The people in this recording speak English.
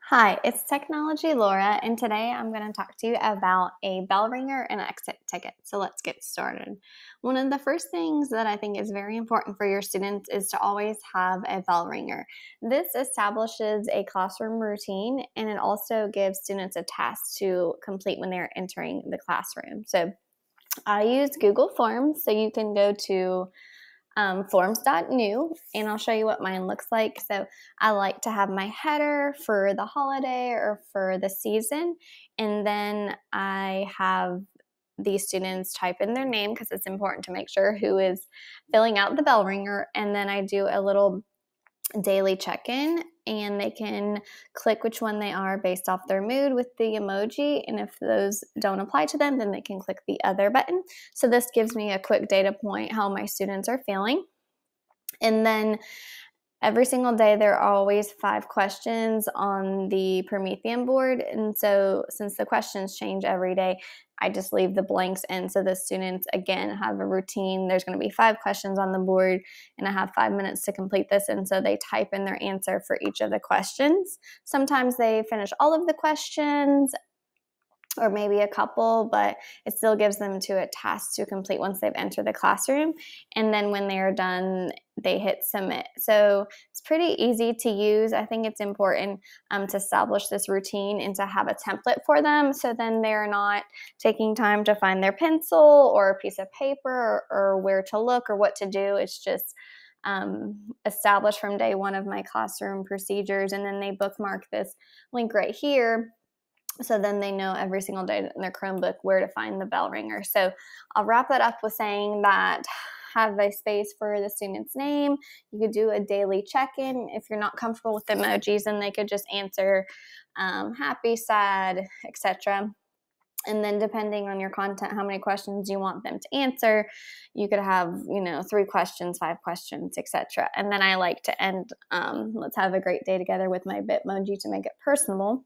Hi, it's Technology Laura, and today I'm going to talk to you about a bell ringer and exit ticket. So let's get started. One of the first things that I think is very important for your students is to always have a bell ringer. This establishes a classroom routine and it also gives students a task to complete when they're entering the classroom. So I use Google Forms, so you can go to forms.new, and I'll show you what mine looks like. So I like to have my header for the holiday or for the season, and then I have these students type in their name because it's important to make sure who is filling out the bell ringer, and then I do a little daily check-in, and they can click which one they are based off their mood with the emoji, and if those don't apply to them, then they can click the other button. So this gives me a quick data point how my students are feeling. And then every single day, there are always 5 questions on the Promethean board. And so since the questions change every day, I just leave the blanks in. So the students, again, have a routine. There's going to be 5 questions on the board, and I have 5 minutes to complete this. And so they type in their answer for each of the questions. Sometimes they finish all of the questions, or maybe a couple, but it still gives them to a task to complete once they've entered the classroom. And then when they're done, they hit submit. So it's pretty easy to use. I think it's important to establish this routine and to have a template for them, so then they're not taking time to find their pencil or a piece of paper, or where to look or what to do. It's just established from day one of my classroom procedures, and then they bookmark this link right here. So then they know every single day in their Chromebook where to find the bell ringer. So I'll wrap that up with saying that have a space for the student's name. You could do a daily check-in. If you're not comfortable with emojis, then they could just answer happy, sad, etc. And then depending on your content, how many questions you want them to answer, you could have, 3 questions, 5 questions, etc. And then I like to end, let's have a great day together with my Bitmoji to make it personable.